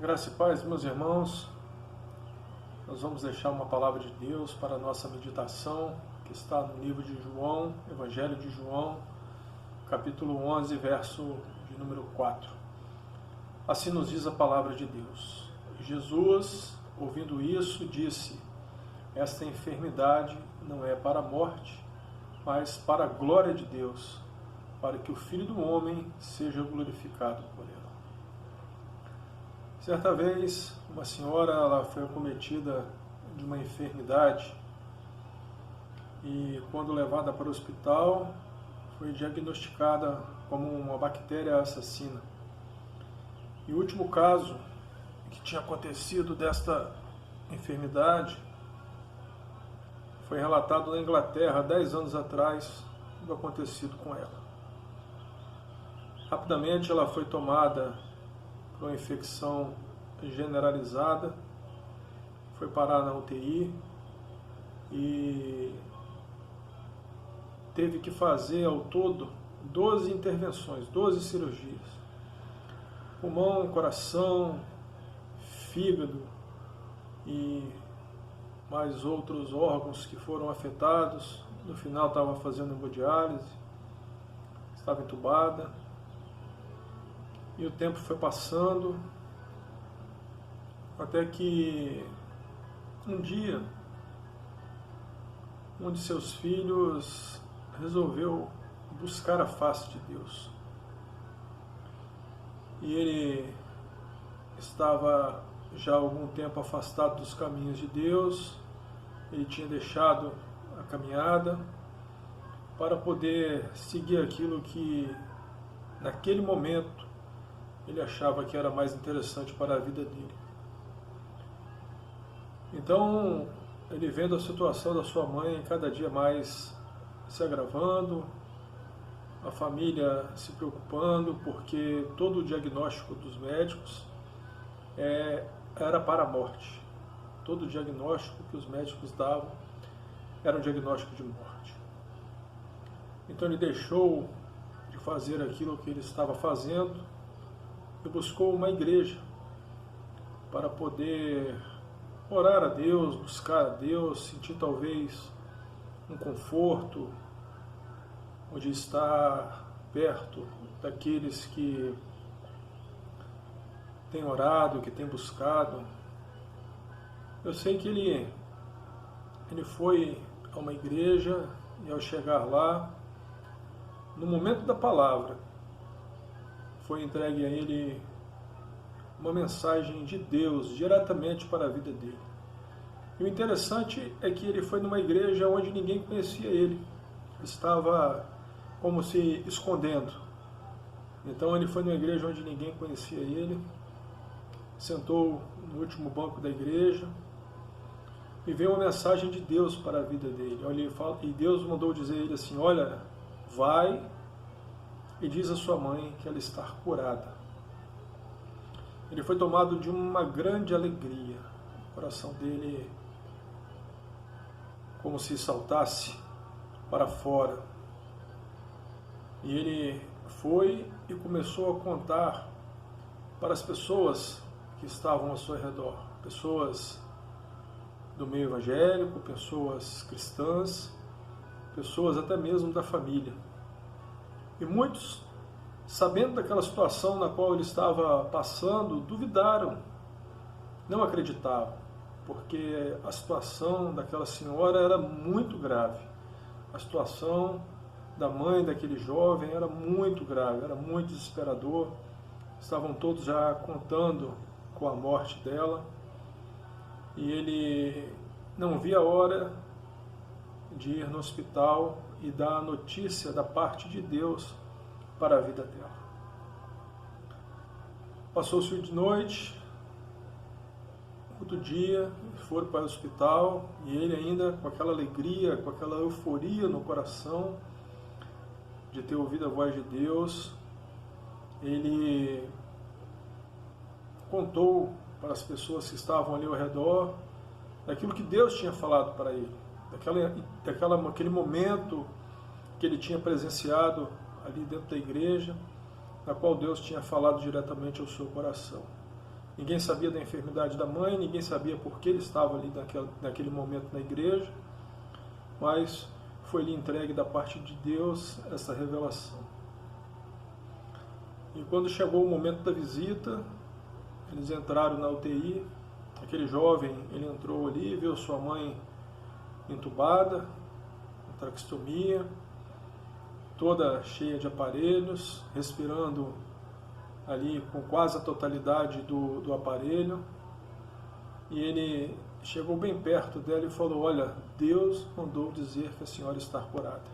Graça e paz, meus irmãos. Nós vamos deixar uma palavra de Deus para a nossa meditação, que está no livro de João, Evangelho de João, capítulo 11, verso de número 4. Assim nos diz a palavra de Deus. Jesus, ouvindo isso, disse: esta enfermidade não é para a morte, mas para a glória de Deus, para que o Filho do Homem seja glorificado por ela. Certa vez, uma senhora ela foi acometida de uma enfermidade e, quando levada para o hospital, foi diagnosticada como uma bactéria assassina. E o último caso que tinha acontecido desta enfermidade foi relatado na Inglaterra 10 anos atrás do acontecido com ela. Rapidamente ela foi tomada por uma infecção generalizada, foi parar na UTI e teve que fazer ao todo 12 intervenções, 12 cirurgias. Pulmão, coração, fígado e mais outros órgãos que foram afetados. No final estava fazendo hemodiálise, estava entubada. E o tempo foi passando, até que um dia, um de seus filhos resolveu buscar a face de Deus. E ele estava já há algum tempo afastado dos caminhos de Deus, ele tinha deixado a caminhada para poder seguir aquilo que, naquele momento, ele achava que era mais interessante para a vida dele. Então, ele vendo a situação da sua mãe cada dia mais se agravando, a família se preocupando, porque todo o diagnóstico dos médicos era para a morte. Todo o diagnóstico que os médicos davam era um diagnóstico de morte. Então ele deixou de fazer aquilo que ele estava fazendo e buscou uma igreja para poder orar a Deus, buscar a Deus, sentir talvez um conforto, onde estar perto daqueles que têm orado, que têm buscado. Eu sei que ele foi a uma igreja e, ao chegar lá, no momento da palavra, foi entregue a ele uma mensagem de Deus diretamente para a vida dele. E o interessante é que ele foi numa igreja onde ninguém conhecia ele. Estava como se escondendo. Então ele foi numa igreja onde ninguém conhecia ele, sentou no último banco da igreja e veio uma mensagem de Deus para a vida dele. E Deus mandou dizer a ele assim: olha, vai e diz à sua mãe que ela está curada. Ele foi tomado de uma grande alegria. O coração dele como se saltasse para fora. E ele foi e começou a contar para as pessoas que estavam ao seu redor. Pessoas do meio evangélico, pessoas cristãs, pessoas até mesmo da família. E muitos, sabendo daquela situação na qual ele estava passando, duvidaram, não acreditavam, porque a situação daquela senhora era muito grave. A situação da mãe daquele jovem era muito grave, era muito desesperador. Estavam todos já contando com a morte dela, e ele não via a hora de ir no hospital e dar a notícia da parte de Deus para a vida dela. Passou-se de noite, outro dia, foram para o hospital, e ele ainda com aquela alegria, com aquela euforia no coração de ter ouvido a voz de Deus, ele contou para as pessoas que estavam ali ao redor daquilo que Deus tinha falado para ele, daquele momento que ele tinha presenciado ali dentro da igreja, na qual Deus tinha falado diretamente ao seu coração. Ninguém sabia da enfermidade da mãe, ninguém sabia por que ele estava ali naquele momento na igreja, mas foi-lhe entregue da parte de Deus essa revelação. E quando chegou o momento da visita, eles entraram na UTI, aquele jovem, ele entrou ali, viu sua mãe entubada, com traqueostomia, toda cheia de aparelhos, respirando ali com quase a totalidade do aparelho. E ele chegou bem perto dela e falou: olha, Deus mandou dizer que a senhora está curada.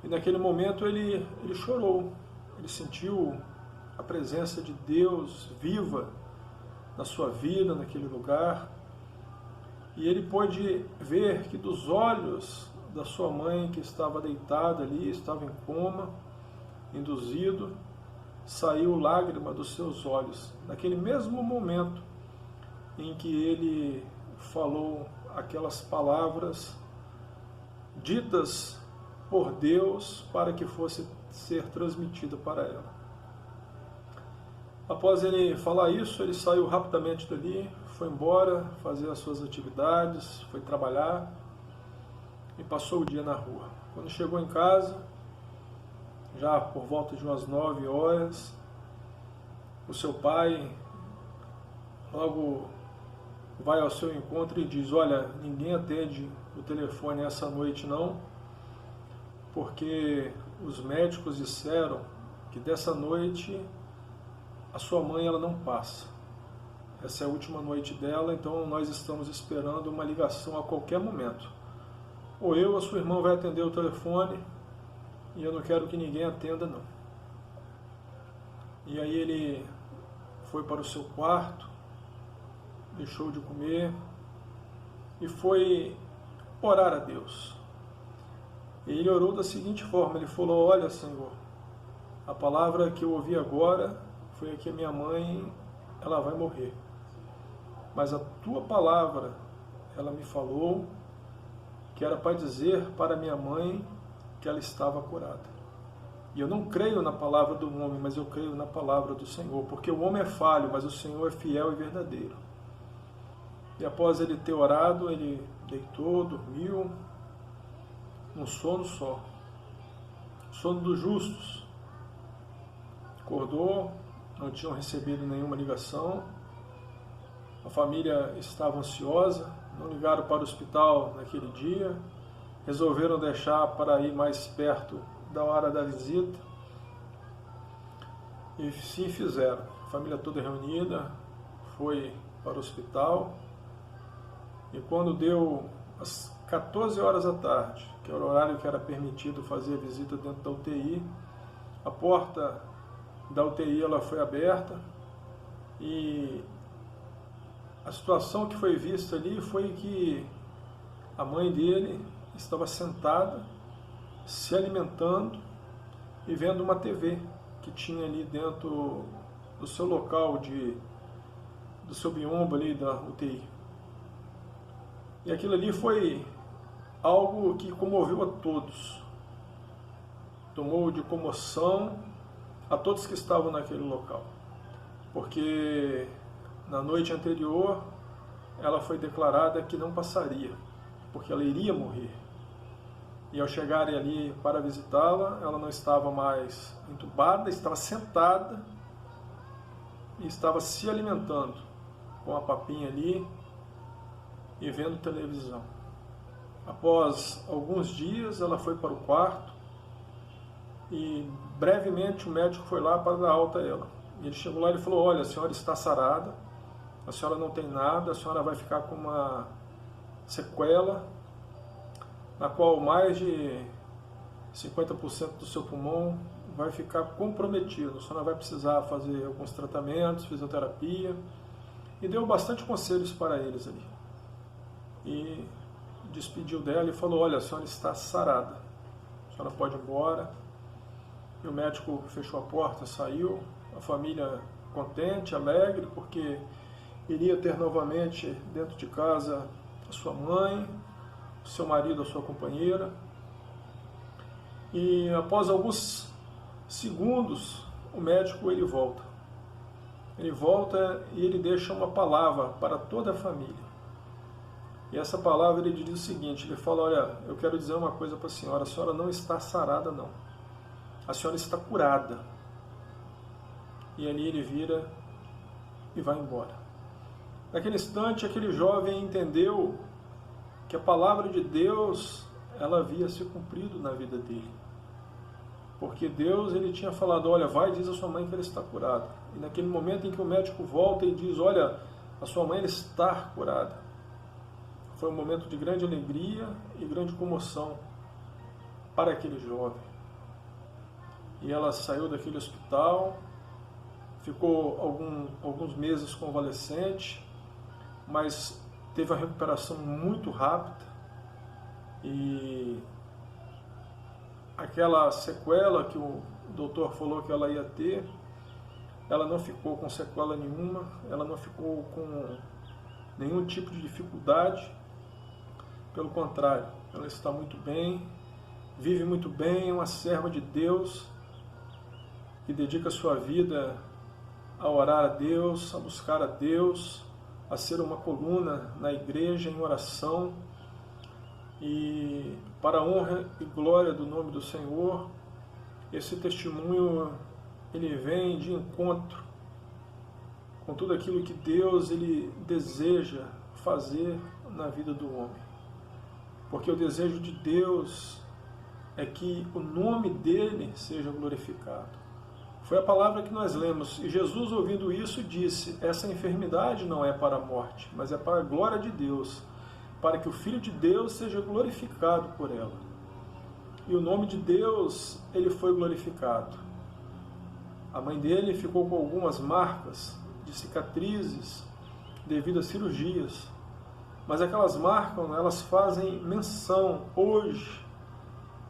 E naquele momento ele chorou, ele sentiu a presença de Deus viva na sua vida, naquele lugar. E ele pôde ver que dos olhos da sua mãe, que estava deitada ali, estava em coma, induzido, saiu lágrima dos seus olhos. Naquele mesmo momento em que ele falou aquelas palavras ditas por Deus para que fosse ser transmitida para ela. Após ele falar isso, ele saiu rapidamente dali, foi embora fazer as suas atividades, foi trabalhar e passou o dia na rua. Quando chegou em casa, já por volta de umas 9 horas, o seu pai logo vai ao seu encontro e diz: olha, ninguém atende o telefone essa noite não, porque os médicos disseram que dessa noite a sua mãe ela não passa. Essa é a última noite dela, então nós estamos esperando uma ligação a qualquer momento. Ou eu ou a sua irmã vai atender o telefone, e eu não quero que ninguém atenda não. E aí ele foi para o seu quarto, deixou de comer e foi orar a Deus. E ele orou da seguinte forma, ele falou: olha, Senhor, a palavra que eu ouvi agora foi que a minha mãe, ela vai morrer. Mas a tua palavra, ela me falou que era para dizer para minha mãe que ela estava curada. E eu não creio na palavra do homem, mas eu creio na palavra do Senhor, porque o homem é falho, mas o Senhor é fiel e verdadeiro. E após ele ter orado, ele deitou, dormiu, num sono só, sono dos justos. Acordou, não tinham recebido nenhuma ligação, a família estava ansiosa, não ligaram para o hospital naquele dia, resolveram deixar para ir mais perto da hora da visita, e sim fizeram. A família toda reunida foi para o hospital, e quando deu as 14 horas da tarde, que era o horário que era permitido fazer a visita dentro da UTI, a porta da UTI ela foi aberta, e a situação que foi vista ali foi que a mãe dele estava sentada, se alimentando e vendo uma TV que tinha ali dentro do seu local, do seu biombo ali da UTI. E aquilo ali foi algo que comoveu a todos, tomou de comoção a todos que estavam naquele local, porque na noite anterior ela foi declarada que não passaria, porque ela iria morrer. E ao chegarem ali para visitá-la, ela não estava mais entubada, estava sentada e estava se alimentando com a papinha ali e vendo televisão. Após alguns dias, ela foi para o quarto e brevemente o médico foi lá para dar alta a ela. E ele chegou lá e falou: olha, a senhora está sarada, a senhora não tem nada, a senhora vai ficar com uma sequela na qual mais de 50% do seu pulmão vai ficar comprometido. A senhora vai precisar fazer alguns tratamentos, fisioterapia, e deu bastante conselhos para eles ali. E despediu dela e falou: olha, a senhora está sarada, a senhora pode ir embora. E o médico fechou a porta, saiu, a família contente, alegre, porque iria ter novamente dentro de casa a sua mãe, o seu marido, a sua companheira. E após alguns segundos, o médico ele volta. ele volta e ele deixa uma palavra para toda a família. E essa palavra ele diz o seguinte, ele fala, olha, eu quero dizer uma coisa para a senhora não está sarada não, a senhora está curada. E ali ele vira e vai embora. Naquele instante, aquele jovem entendeu que a palavra de Deus, ela havia se cumprido na vida dele. Porque Deus, ele tinha falado, olha, vai, diz a sua mãe que ela está curada. E naquele momento em que o médico volta e diz, olha, a sua mãe ela está curada. Foi um momento de grande alegria e grande comoção para aquele jovem. E ela saiu daquele hospital, ficou alguns meses convalescente, mas teve uma recuperação muito rápida e aquela sequela que o doutor falou que ela ia ter, ela não ficou com sequela nenhuma, ela não ficou com nenhum tipo de dificuldade, pelo contrário, ela está muito bem, vive muito bem, é uma serva de Deus que dedica a sua vida a orar a Deus, a buscar a Deus, a ser uma coluna na igreja em oração. E para a honra e glória do nome do Senhor, esse testemunho ele vem de encontro com tudo aquilo que Deus ele deseja fazer na vida do homem. Porque o desejo de Deus é que o nome dele seja glorificado. Foi a palavra que nós lemos, e Jesus, ouvindo isso, disse, essa enfermidade não é para a morte, mas é para a glória de Deus, para que o Filho de Deus seja glorificado por ela. E o nome de Deus, ele foi glorificado. A mãe dele ficou com algumas marcas de cicatrizes devido a cirurgias, mas aquelas marcas, elas fazem menção hoje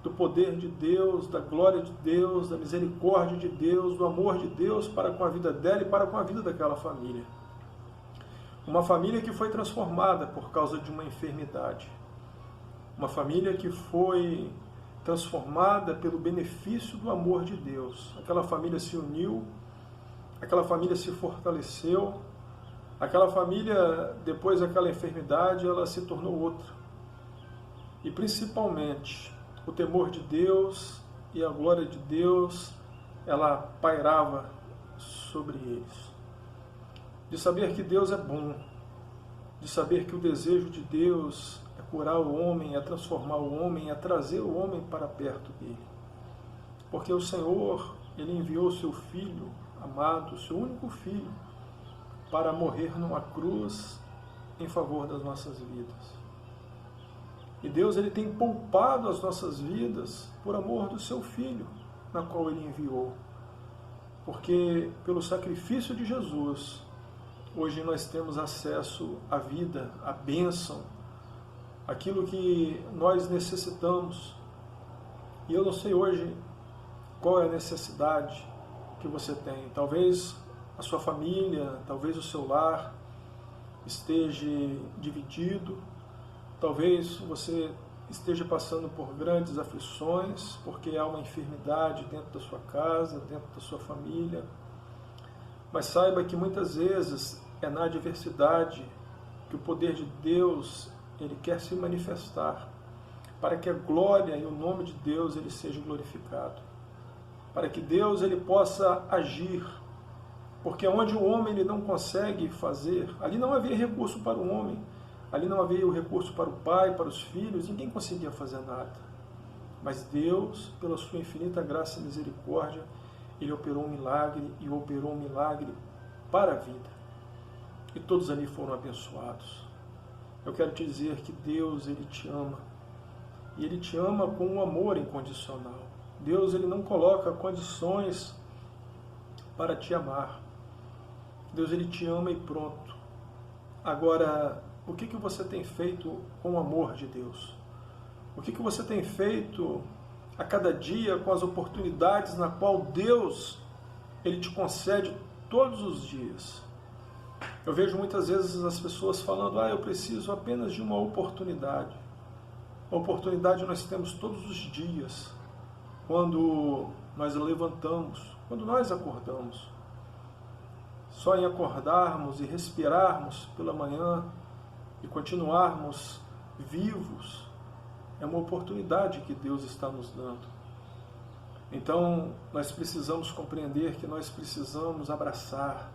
do poder de Deus, da glória de Deus, da misericórdia de Deus, do amor de Deus para com a vida dela e para com a vida daquela família. Uma família que foi transformada por causa de uma enfermidade. Uma família que foi transformada pelo benefício do amor de Deus. Aquela família se uniu, aquela família se fortaleceu, aquela família, depois daquela enfermidade, ela se tornou outra. E principalmente, o temor de Deus e a glória de Deus, ela pairava sobre eles. De saber que Deus é bom, de saber que o desejo de Deus é curar o homem, é transformar o homem, é trazer o homem para perto dele. Porque o Senhor, ele enviou o seu Filho amado, o seu único Filho, para morrer numa cruz em favor das nossas vidas. E Deus ele tem poupado as nossas vidas por amor do seu Filho, na qual ele enviou. Porque pelo sacrifício de Jesus, hoje nós temos acesso à vida, à bênção, aquilo que nós necessitamos. E eu não sei hoje qual é a necessidade que você tem. Talvez a sua família, talvez o seu lar esteja dividido, talvez você esteja passando por grandes aflições, porque há uma enfermidade dentro da sua casa, dentro da sua família. Mas saiba que muitas vezes é na adversidade que o poder de Deus ele quer se manifestar, para que a glória e o nome de Deus ele seja glorificado, para que Deus ele possa agir, porque onde o homem ele não consegue fazer, ali não havia recurso para o homem, ali não havia o recurso para o pai, para os filhos, ninguém conseguia fazer nada. Mas Deus, pela sua infinita graça e misericórdia, ele operou um milagre e operou um milagre para a vida. E todos ali foram abençoados. Eu quero te dizer que Deus, ele te ama. E ele te ama com um amor incondicional. Deus, ele não coloca condições para te amar. Deus, ele te ama e pronto. Agora, o que você tem feito com o amor de Deus? O que você tem feito a cada dia com as oportunidades na qual Deus ele te concede todos os dias? Eu vejo muitas vezes as pessoas falando, eu preciso apenas de uma oportunidade. A oportunidade nós temos todos os dias, quando nós levantamos, quando nós acordamos. só em acordarmos e respirarmos pela manhã e continuarmos vivos, é uma oportunidade que Deus está nos dando. Então, nós precisamos compreender que nós precisamos abraçar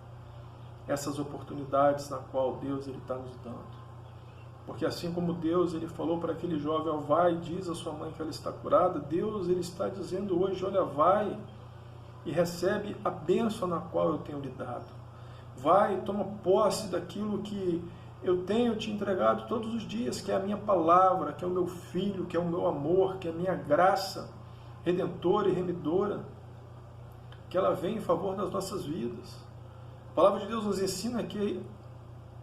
essas oportunidades na qual Deus está nos dando. Porque assim como Deus ele falou para aquele jovem, vai, diz a sua mãe que ela está curada, Deus ele está dizendo hoje, olha, vai e recebe a bênção na qual eu tenho lhe dado. Vai e toma posse daquilo que eu tenho te entregado todos os dias, que é a minha palavra, que é o meu filho, que é o meu amor, que é a minha graça redentora e remidora, que ela vem em favor das nossas vidas. A palavra de Deus nos ensina que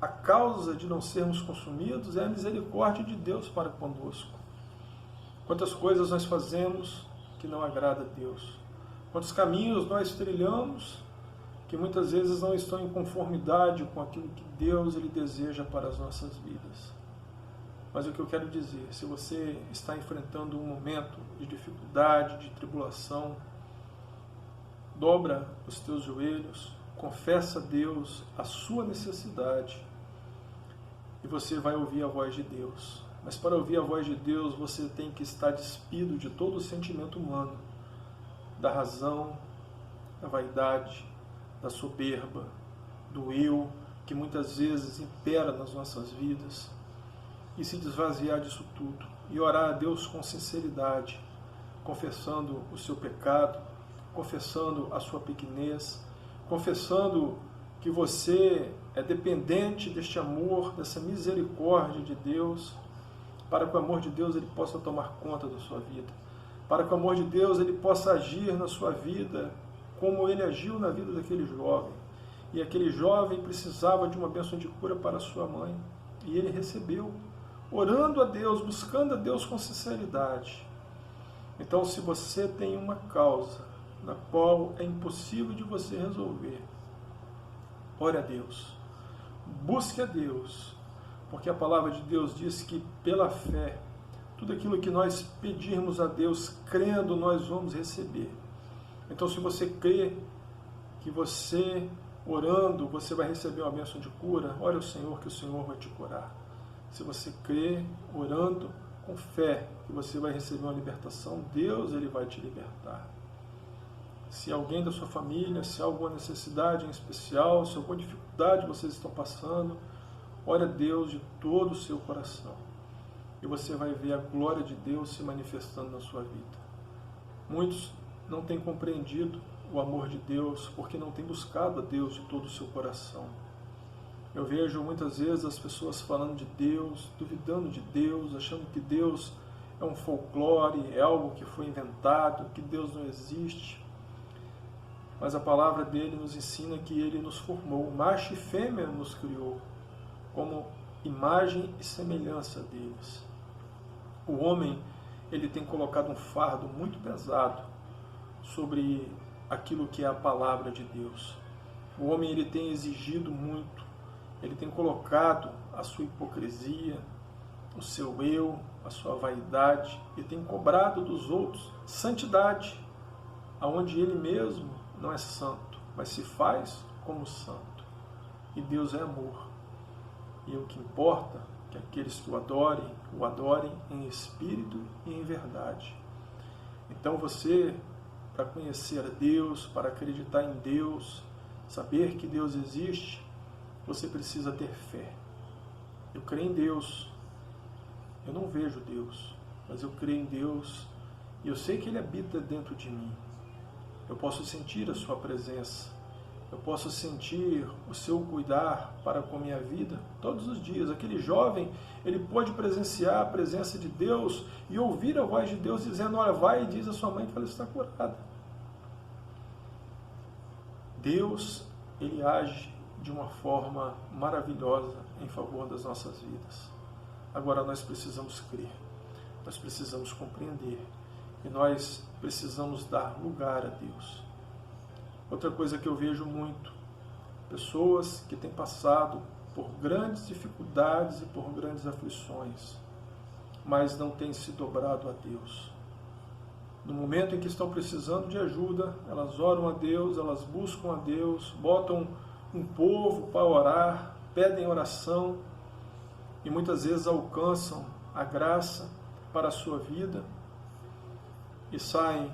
a causa de não sermos consumidos é a misericórdia de Deus para conosco. Quantas coisas nós fazemos que não agrada a Deus. Quantos caminhos nós trilhamos que muitas vezes não estão em conformidade com aquilo que Deus ele deseja para as nossas vidas. Mas o que eu quero dizer, se você está enfrentando um momento de dificuldade, de tribulação, dobra os teus joelhos, confessa a Deus a sua necessidade e você vai ouvir a voz de Deus. Mas para ouvir a voz de Deus, você tem que estar despido de todo o sentimento humano, da razão, da vaidade, da soberba, do eu, que muitas vezes impera nas nossas vidas, e se desvaziar disso tudo, e orar a Deus com sinceridade, confessando o seu pecado, confessando a sua pequenez, confessando que você é dependente deste amor, dessa misericórdia de Deus, para que o amor de Deus ele possa tomar conta da sua vida, para que o amor de Deus ele possa agir na sua vida como ele agiu na vida daquele jovem. E aquele jovem precisava de uma bênção de cura para sua mãe, e ele recebeu, orando a Deus, buscando a Deus com sinceridade. Então, se você tem uma causa na qual é impossível de você resolver, ore a Deus, busque a Deus, porque a palavra de Deus diz que pela fé, tudo aquilo que nós pedirmos a Deus, crendo, nós vamos receber. Então, se você crê que você, orando, você vai receber uma bênção de cura, ore ao Senhor que o Senhor vai te curar. Se você crê, orando, com fé, que você vai receber uma libertação, Deus ele vai te libertar. Se alguém da sua família, se há alguma necessidade em especial, se alguma dificuldade vocês estão passando, ore a Deus de todo o seu coração. E você vai ver a glória de Deus se manifestando na sua vida. Muitos não têm compreendido o amor de Deus porque não têm buscado a Deus de todo o seu coração. Eu vejo muitas vezes as pessoas falando de Deus, duvidando de Deus, achando que Deus é um folclore, é algo que foi inventado, que Deus não existe. Mas a palavra dele nos ensina que ele nos formou, macho e fêmea nos criou, como imagem e semelhança deles. O homem, ele tem colocado um fardo muito pesado sobre aquilo que é a palavra de Deus. O homem, ele tem exigido muito, ele tem colocado a sua hipocrisia, o seu eu, a sua vaidade, e tem cobrado dos outros santidade, aonde ele mesmo não é santo, mas se faz como santo. E Deus é amor. E o que importa é que aqueles que o adorem em espírito e em verdade. Então você, para conhecer a Deus, para acreditar em Deus, saber que Deus existe, você precisa ter fé. Eu creio em Deus. Eu não vejo Deus, mas eu creio em Deus e eu sei que Ele habita dentro de mim. Eu posso sentir a sua presença. Eu posso sentir o seu cuidar para com a minha vida todos os dias. Aquele jovem, ele pôde presenciar a presença de Deus e ouvir a voz de Deus dizendo, olha, vai e diz à sua mãe que ela está curada. Deus, ele age de uma forma maravilhosa em favor das nossas vidas. Agora nós precisamos crer, nós precisamos compreender e nós precisamos dar lugar a Deus. Outra coisa que eu vejo muito, pessoas que têm passado por grandes dificuldades e por grandes aflições, mas não têm se dobrado a Deus. No momento em que estão precisando de ajuda, elas oram a Deus, elas buscam a Deus, botam um povo para orar, pedem oração e muitas vezes alcançam a graça para a sua vida e saem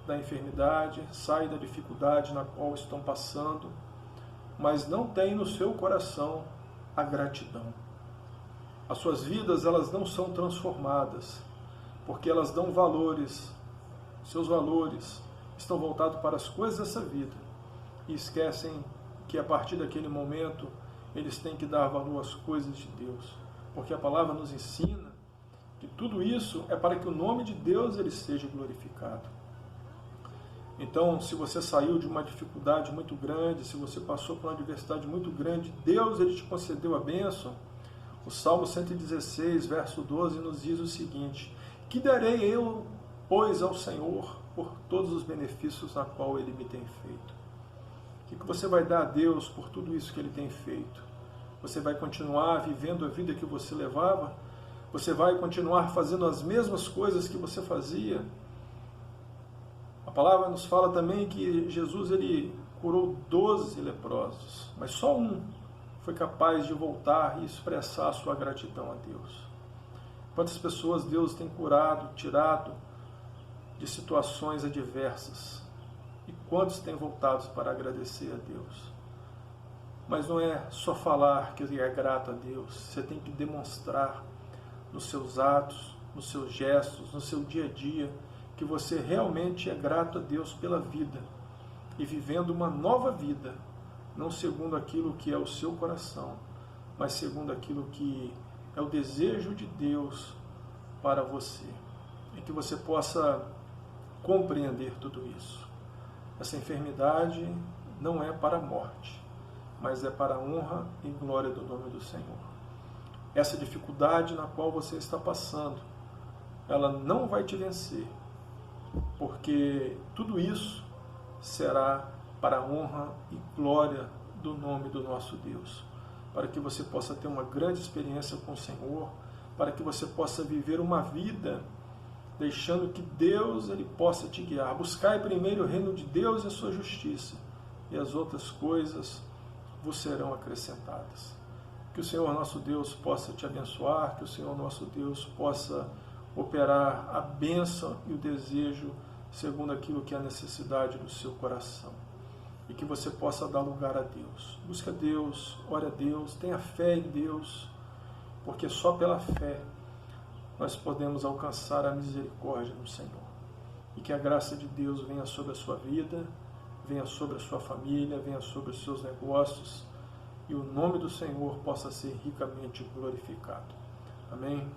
da enfermidade, saem da dificuldade na qual estão passando, mas não têm no seu coração a gratidão. As suas vidas, elas não são transformadas, porque elas dão valores, seus valores estão voltados para as coisas dessa vida e esquecem que a partir daquele momento eles têm que dar valor às coisas de Deus, porque a palavra nos ensina que tudo isso é para que o nome de Deus ele seja glorificado. Então, se você saiu de uma dificuldade muito grande, se você passou por uma adversidade muito grande, Deus ele te concedeu a bênção. O Salmo 116, verso 12, nos diz o seguinte: que darei eu, pois, ao Senhor por todos os benefícios na qual Ele me tem feito? O que você vai dar a Deus por tudo isso que Ele tem feito? Você vai continuar vivendo a vida que você levava? Você vai continuar fazendo as mesmas coisas que você fazia? A palavra nos fala também que Jesus ele curou 12 leprosos, mas só um foi capaz de voltar e expressar a sua gratidão a Deus. Quantas pessoas Deus tem curado, tirado de situações adversas, e quantos têm voltado para agradecer a Deus? Mas não é só falar que é grato a Deus, você tem que demonstrar nos seus atos, nos seus gestos, no seu dia a dia, que você realmente é grato a Deus pela vida, e vivendo uma nova vida, não segundo aquilo que é o seu coração, mas segundo aquilo que é o desejo de Deus para você. E que você possa compreender tudo isso. Essa enfermidade não é para a morte, mas é para a honra e glória do nome do Senhor. Essa dificuldade na qual você está passando, ela não vai te vencer, porque tudo isso será para a honra e glória do nome do nosso Deus, para que você possa ter uma grande experiência com o Senhor, para que você possa viver uma vida deixando que Deus ele possa te guiar. Buscai primeiro o reino de Deus e a sua justiça, e as outras coisas vos serão acrescentadas. Que o Senhor nosso Deus possa te abençoar, que o Senhor nosso Deus possa operar a bênção e o desejo segundo aquilo que é a necessidade do seu coração. E que você possa dar lugar a Deus. Busca Deus, ore a Deus, tenha fé em Deus, porque só pela fé nós podemos alcançar a misericórdia do Senhor. E que a graça de Deus venha sobre a sua vida, venha sobre a sua família, venha sobre os seus negócios, e o nome do Senhor possa ser ricamente glorificado. Amém?